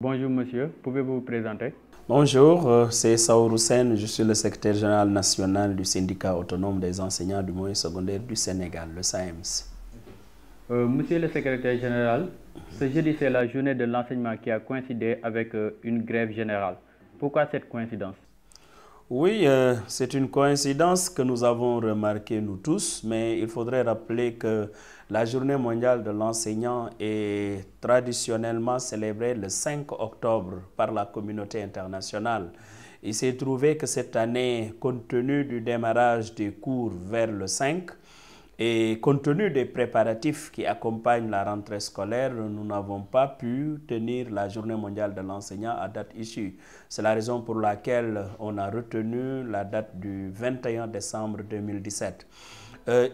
Bonjour monsieur, pouvez-vous vous présenter? Bonjour, c'est Saourou Sène, je suis le secrétaire général national du syndicat autonome des enseignants du moyen secondaire du Sénégal, le SAEMS. Monsieur le secrétaire général, ce jeudi c'est la journée de l'enseignement qui a coïncidé avec une grève générale. Pourquoi cette coïncidence? Oui, c'est une coïncidence que nous avons remarquée nous tous, mais il faudrait rappeler que la journée mondiale de l'enseignant est traditionnellement célébrée le 5 octobre par la communauté internationale. Il s'est trouvé que cette année, compte tenu du démarrage des cours vers le 5, et compte tenu des préparatifs qui accompagnent la rentrée scolaire, nous n'avons pas pu tenir la journée mondiale de l'enseignant à date issue. C'est la raison pour laquelle on a retenu la date du 21 décembre 2017.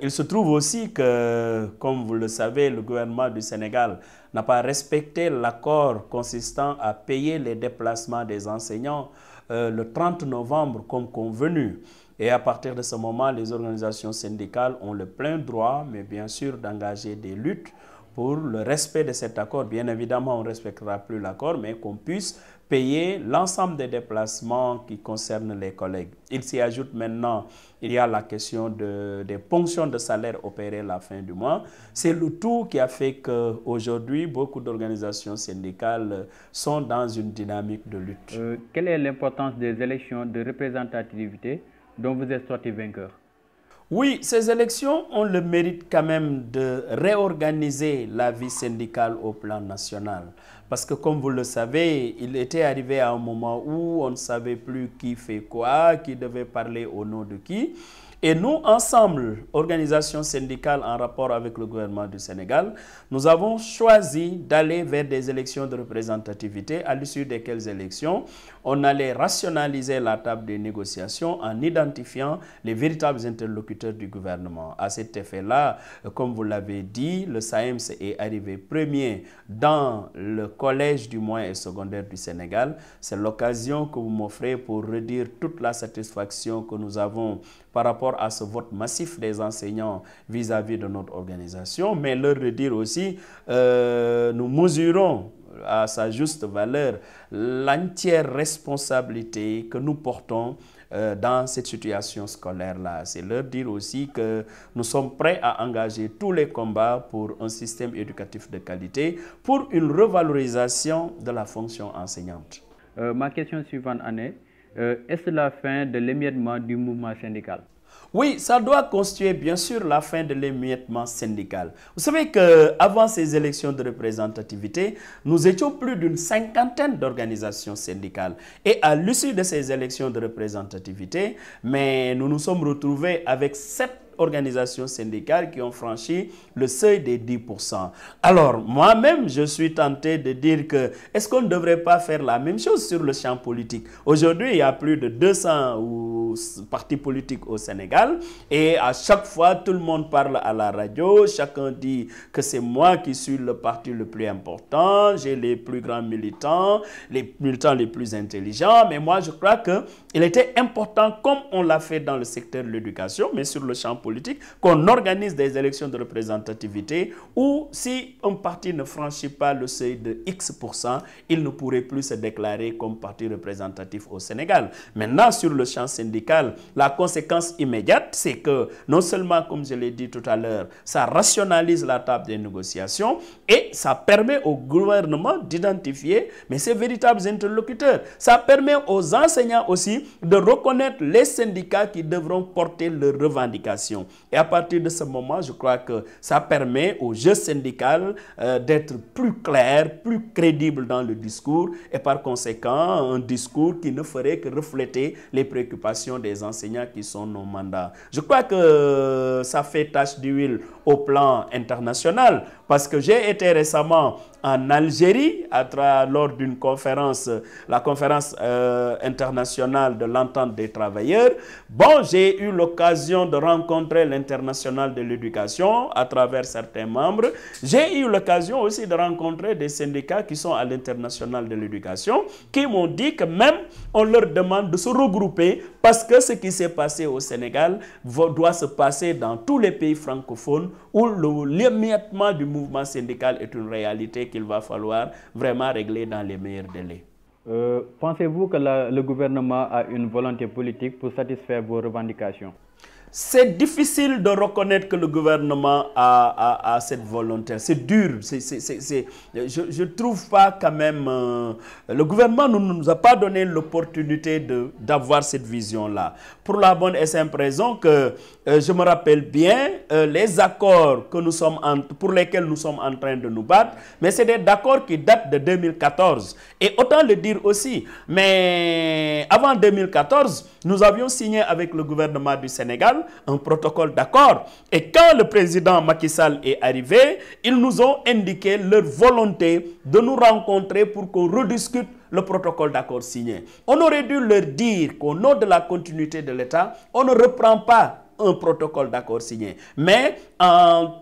Il se trouve aussi que, comme vous le savez, le gouvernement du Sénégal n'a pas respecté l'accord consistant à payer les déplacements des enseignants le 30 novembre comme convenu. Et à partir de ce moment, les organisations syndicales ont le plein droit, mais bien sûr, d'engager des luttes pour le respect de cet accord. Bien évidemment, on ne respectera plus l'accord, mais qu'on puisse payer l'ensemble des déplacements qui concernent les collègues. Il s'y ajoute maintenant, il y a la question des ponctions de salaire opérées à la fin du mois. C'est le tout qui a fait qu'aujourd'hui, beaucoup d'organisations syndicales sont dans une dynamique de lutte. Quelle est l'importance des élections de représentativité dont vous êtes sorti vainqueur? Oui, ces élections ont le mérite quand même de réorganiser la vie syndicale au plan national. Parce que comme vous le savez, il était arrivé à un moment où on ne savait plus qui fait quoi, qui devait parler au nom de qui. Et nous, ensemble, organisations syndicales en rapport avec le gouvernement du Sénégal, nous avons choisi d'aller vers des élections de représentativité, à l'issue desquelles élections, on allait rationaliser la table des négociations en identifiant les véritables interlocuteurs du gouvernement. À cet effet-là, comme vous l'avez dit, le SAEMS est arrivé premier dans le collège du moyen et secondaire du Sénégal. C'est l'occasion que vous m'offrez pour redire toute la satisfaction que nous avons par rapport à ce vote massif des enseignants vis-à-vis de notre organisation, mais leur redire aussi, nous mesurons à sa juste valeur l'entière responsabilité que nous portons dans cette situation scolaire-là. C'est leur dire aussi que nous sommes prêts à engager tous les combats pour un système éducatif de qualité, pour une revalorisation de la fonction enseignante. Ma question suivante est, est-ce la fin de l'émiettement du mouvement syndical? Oui, ça doit constituer bien sûr la fin de l'émiettement syndical. Vous savez qu'avant ces élections de représentativité, nous étions plus d'une cinquantaine d'organisations syndicales. Et à l'issue de ces élections de représentativité, nous nous sommes retrouvés avec 7 organisations syndicales qui ont franchi le seuil des 10%. Alors, moi-même, je suis tenté de dire que est-ce qu'on ne devrait pas faire la même chose sur le champ politique? Aujourd'hui, il y a plus de 200 partis politiques au Sénégal et à chaque fois, tout le monde parle à la radio, chacun dit que c'est moi qui suis le parti le plus important, j'ai les plus grands militants les plus intelligents, mais moi, je crois qu'il était important, comme on l'a fait dans le secteur de l'éducation, mais sur le champ politique, qu'on organise des élections de représentativité où si un parti ne franchit pas le seuil de X%, il ne pourrait plus se déclarer comme parti représentatif au Sénégal. Maintenant, sur le champ syndical, la conséquence immédiate, c'est que non seulement, comme je l'ai dit tout à l'heure, ça rationalise la table des négociations et ça permet au gouvernement d'identifier ses véritables interlocuteurs. Ça permet aux enseignants aussi de reconnaître les syndicats qui devront porter leurs revendications. Et à partir de ce moment, je crois que ça permet au jeu syndical d'être plus clair, plus crédible dans le discours et par conséquent, un discours qui ne ferait que refléter les préoccupations des enseignants qui sont nos mandats. Je crois que ça fait tache d'huile au plan international parce que j'ai été récemment en Algérie lors d'une conférence, la conférence internationale de l'entente des travailleurs. Bon, j'ai eu l'occasion de rencontrer l'international de l'éducation à travers certains membres. J'ai eu l'occasion aussi de rencontrer des syndicats qui sont à l'international de l'éducation qui m'ont dit que même on leur demande de se regrouper parce parce que ce qui s'est passé au Sénégal doit se passer dans tous les pays francophones où l'émiettement du mouvement syndical est une réalité qu'il va falloir vraiment régler dans les meilleurs délais. Pensez-vous que le gouvernement a une volonté politique pour satisfaire vos revendications? C'est difficile de reconnaître que le gouvernement a cette volonté. C'est dur. Je ne trouve pas quand même... le gouvernement ne nous a pas donné l'opportunité d'avoir cette vision-là. Pour la bonne et simple raison que je me rappelle bien les accords que pour lesquels nous sommes en train de nous battre, mais c'est des accords qui datent de 2014. Et autant le dire aussi, mais avant 2014, nous avions signé avec le gouvernement du Sénégal un protocole d'accord. Et quand le président Macky Sall est arrivé, ils nous ont indiqué leur volonté de nous rencontrer pour qu'on rediscute le protocole d'accord signé. On aurait dû leur dire qu'au nom de la continuité de l'État, on ne reprend pas un protocole d'accord signé. Mais en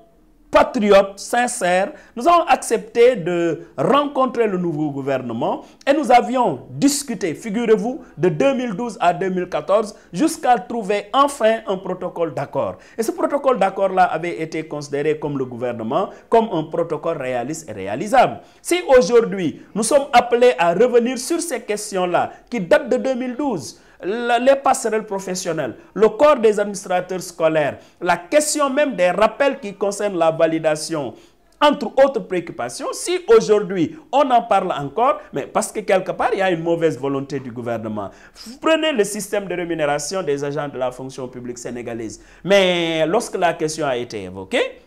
patriotes sincères, nous avons accepté de rencontrer le nouveau gouvernement et nous avions discuté, figurez-vous, de 2012 à 2014 jusqu'à trouver enfin un protocole d'accord. Et ce protocole d'accord-là avait été considéré comme le gouvernement, comme un protocole réaliste et réalisable. Si aujourd'hui, nous sommes appelés à revenir sur ces questions-là qui datent de 2012, les passerelles professionnelles, le corps des administrateurs scolaires, la question même des rappels qui concernent la validation, entre autres préoccupations, si aujourd'hui on en parle encore, mais parce que quelque part il y a une mauvaise volonté du gouvernement. Vous prenez le système de rémunération des agents de la fonction publique sénégalaise, mais lorsque la question a été évoquée,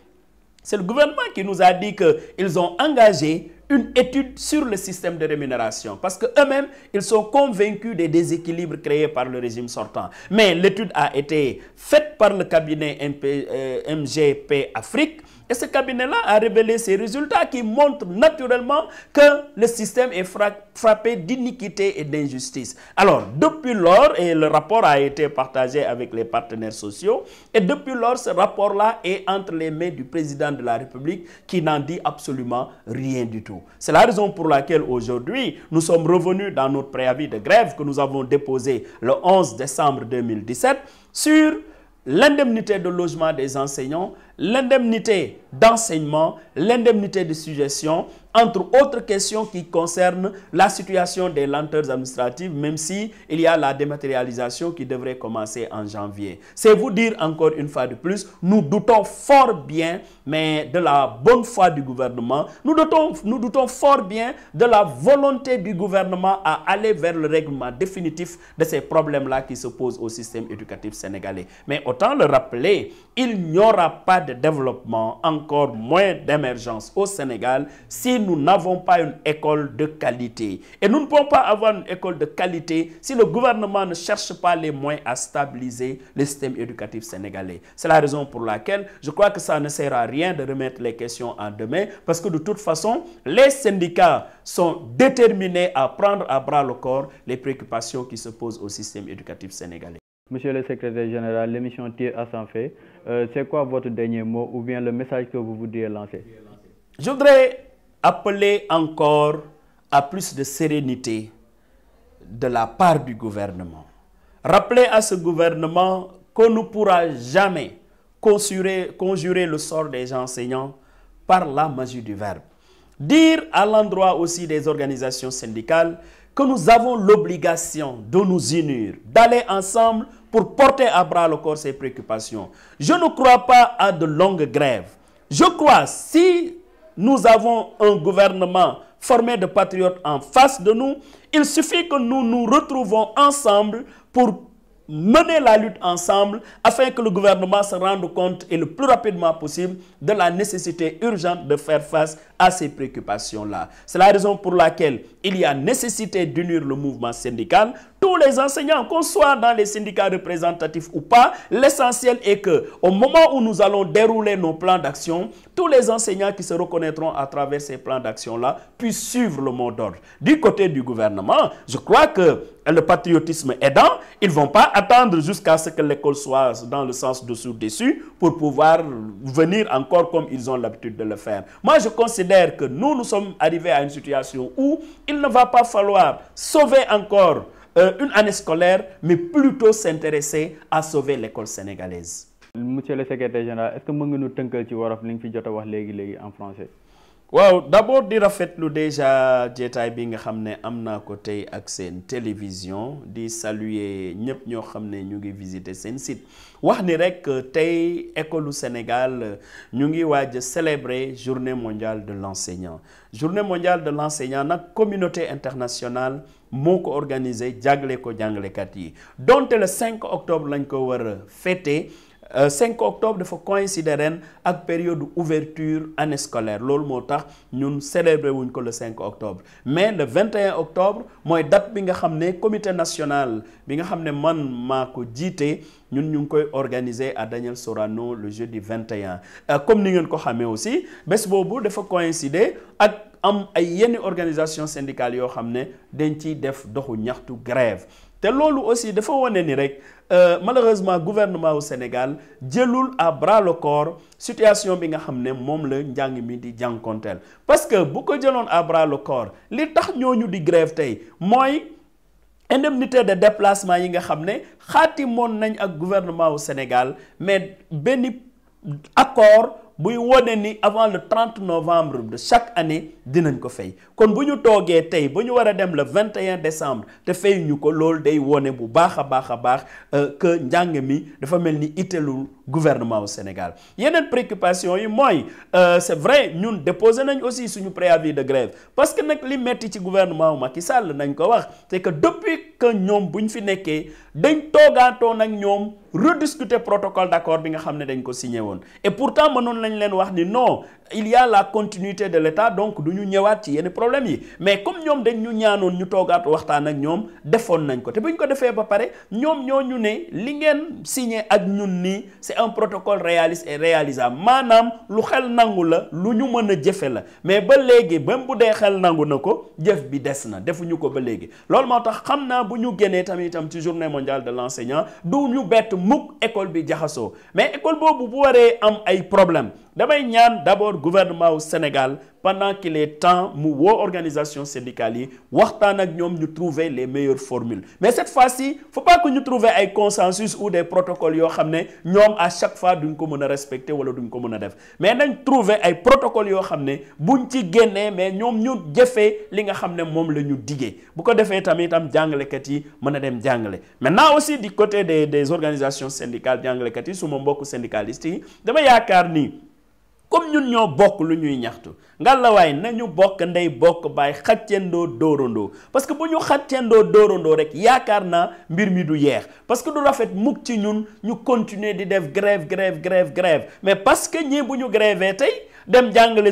c'est le gouvernement qui nous a dit qu'ils ont engagé une étude sur le système de rémunération parce qu'eux-mêmes, ils sont convaincus des déséquilibres créés par le régime sortant. Mais l'étude a été faite par le cabinet MGP Afrique et ce cabinet-là a révélé ces résultats qui montrent naturellement que le système est frappé d'iniquité et d'injustice. Alors, depuis lors, et le rapport a été partagé avec les partenaires sociaux, et depuis lors, ce rapport-là est entre les mains du président de la République qui n'en dit absolument rien du tout. C'est la raison pour laquelle aujourd'hui, nous sommes revenus dans notre préavis de grève que nous avons déposé le 11 décembre 2017 sur l'indemnité de logement des enseignants, l'indemnité d'enseignement, l'indemnité de suggestion, entre autres questions qui concernent la situation des lenteurs administratives, même si il y a la dématérialisation qui devrait commencer en janvier. C'est vous dire encore une fois de plus, nous doutons fort bien, mais de la bonne foi du gouvernement, nous doutons fort bien de la volonté du gouvernement à aller vers le règlement définitif de ces problèmes-là qui se posent au système éducatif sénégalais. Mais autant le rappeler, il n'y aura pas de développement, encore moins d'émergence au Sénégal si nous n'avons pas une école de qualité. Et nous ne pouvons pas avoir une école de qualité si le gouvernement ne cherche pas les moyens à stabiliser le système éducatif sénégalais. C'est la raison pour laquelle je crois que ça ne sert à rien de remettre les questions en demain parce que de toute façon, les syndicats sont déterminés à prendre à bras le corps les préoccupations qui se posent au système éducatif sénégalais. Monsieur le secrétaire général, l'émission tire à son fait. C'est quoi votre dernier mot ou bien le message que vous voudriez lancer? Je voudrais appeler encore à plus de sérénité de la part du gouvernement. Rappeler à ce gouvernement qu'on ne pourra jamais conjurer le sort des enseignants par la magie du verbe. Dire à l'endroit aussi des organisations syndicales que nous avons l'obligation de nous unir, d'aller ensemble pour porter à bras le corps ces préoccupations. Je ne crois pas à de longues grèves. Je crois si nous avons un gouvernement formé de patriotes en face de nous, il suffit que nous nous retrouvons ensemble pour mener la lutte ensemble afin que le gouvernement se rende compte et le plus rapidement possible de la nécessité urgente de faire face à ces préoccupations-là. C'est la raison pour laquelle il y a nécessité d'unir le mouvement syndical. Tous les enseignants, qu'on soit dans les syndicats représentatifs ou pas, l'essentiel est qu'au moment où nous allons dérouler nos plans d'action, tous les enseignants qui se reconnaîtront à travers ces plans d'action-là puissent suivre le mot d'ordre. Du côté du gouvernement, je crois que le patriotisme aidant, ils ne vont pas attendre jusqu'à ce que l'école soit dans le sens dessous-dessus pour pouvoir venir encore comme ils ont l'habitude de le faire. Moi, je considère que nous sommes arrivés à une situation où il ne va pas falloir sauver encore une année scolaire, mais plutôt s'intéresser à sauver l'école sénégalaise. Monsieur le secrétaire général, est-ce que vous pouvez nous tënkal ci wolof li nga fi jot a wax léegi en français? waaw d'abord di rafetlu déjà jotaay bi nga xam ne am naa ko tey ak seen télévision di saluer ñëpp ñoo xam ne ñu ngi visiter seen site wax ni rek tey école Sénégal ñu ngi waaj a célébrer journée mondiale de l'enseignant. Journée mondiale de l'enseignant nag communauté internationale moo ko organisé jagle ko jàngalekat yi donte le 5 octobre lañ ko war a fêter. 5 octobre dafa coïncider ren ak période ouverture année scolaire loolu moo tax ñun célébrer wuñ ko le 5 octobre mais le 21 octobre mooy date bi nga xam ne comité national bi nga xam ne man maa ko jiite ñun ñu ngi koy organiser à Daniel Sorano le jeudi 21 comme ni ngeen ko xamee aussi bés boobu dafa coïncider ak am ay yenn organisation syndicale yoo xam ne dañ ciy def doxu ñaxtu grève te loolu aussi dafa wane ni rek malheureusement gouvernement au Sénégal jëlul à bras le corps situation bi nga xam ne moom la njàng mi di jànkonteel parce que bu ko jëloon à bras le corps li tax ñooñu di grève tey mooy indemnité de déplacement yi nga xam ne xaatimoon nañ ak gouvernement au Sénégal mais benn accord buy wone ni avant le 30 novembre de chaque année dinañ ko fay kon bu ñu toogee tey ba ñu war a dem le 21 décembre te fay ñu ko loolu day wone bu baax a baax que njàng mi dafa mel ni itteelul gouvernement au Sénégal yeneen préoccupation yi mooy c'est vrai ñun déposé nañ aussi suñu préavis de grève parce que nag li metti ci gouvernement wu Macky Sall nañ ko wax c'est que depuis que ñoom buñ fi nekkee dañ toogaatoon ak ñoom rediscuter protocole d'accord bi nga xam ne dañ ko signé woon et pourtant mënoon lañ leen wax ni non il y a la continuité de l'État donc du ñu ñëwaat ci yenn problème yi mais comme ñoom dañ ñu ñaanoon ñu toogaat waxtaan ak ñoom defoon nañ ko te bu ñu ko defee ba pare ñoom ñoo ñu ne li ngeen signé ak ñun nii c'est un protocole réaliste et réalisable maanaam lu xel nangu la lu ñu mën a jëfe la mais ba léegi ba bu dee xel nangu na ko jëf bi des na defuñu ko ba léegi loolu moo tax xam naa bu ñu génnee tamit itam ci journée mondiale de l'enseignant du ñu bett mukk école bi jaxasoo mais école boobu bu waree am ay problème damay ñaan d'abord gouvernement au Sénégal pendant qu'il est temps mu woo organisation syndicale yi waxtaan ak ñoom ñu trouver les meilleures formules mais cette fois-ci faut pas que ñu trouver ay consensus ou des protocoles yoo xam ne ñoom à chaque fois duñ ko mën a respecter wala duñ ko mën a def mais nañ trouver ay protocoles yoo xam ne buñ ci génnee mais ñoom ñu jëfee li nga xam ne moom la ñu diggee bu ko defee tamit am jàngalekat yi mën a dem jàngale maintenant aussi du côté des organisations syndicales jàngalekat yi su ma mbokku syndicalistes yi dama yaakaar ni comme ñun ñoo bokk lu ñuy ñaxtu ngalawaay nañu bokk ndey bokk baay xàccendoo dóorandoo parce que bu ñu xàccendoo dóorandoo rek yaakaar naa mbir mi du yeex parce que du rafet mukk ci ñun ñu continuer di def grève mais parce que ñii bu ñu grévé tey dem jàngale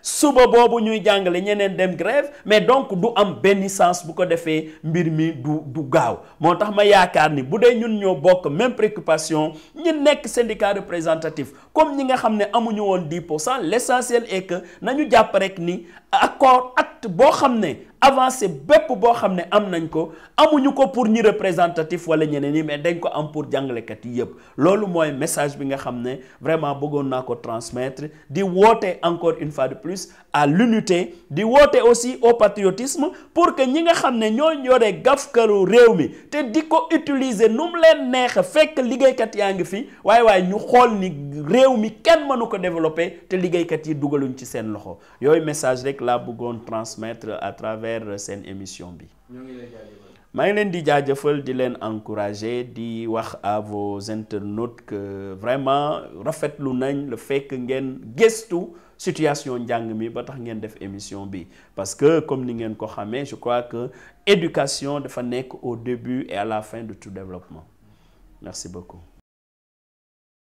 suba boobu ñuy jàngale ñeneen dem grève mais donc du am benn sens bu ko defee mbir mi du gaaw moo tax ma yaakaar ni bu dee ñun ñoo bokk même préoccupation ñi nekk syndicat représentatif comme ñi nga xam ne amuñu woon 10% l'essentiel est que nañu jàpp rek ni acte boo xam ne avancé bépp boo xam ne am nañ ko amuñu ko pour ñi représentatif wala ñeneen ñi mais dañ ko am pour jàngalekat yi yëpp loolu mooy message bi nga xam ne vraiment bëggoon naa ko transmettre di woote encore une fois de plus à l'unité di woote aussi au patriotisme pour que ñi nga xam ne ñoo yore gafkaru réew mi te di ko utiliser nu mu leen neex fekk liggéeykat yaa ngi fi waaye ñu xool ni réew mi kenn mënu ko développer te liggéeykat yi dugaluñ ci seen loxo yooyu message rek laa bëggoon transmettre à travers seen émission bi. maa ngi leen di jaajëfal di leen encourager di wax à vos internautes que vraiment rafetlu nañ le fait que ngeen gëstu situation njàng mi ba tax ngeen def émission bi parce que comme ni ngeen ko xamee je crois que éducation dafa nekk au début et à la fin de tout développement. Merci beaucoup.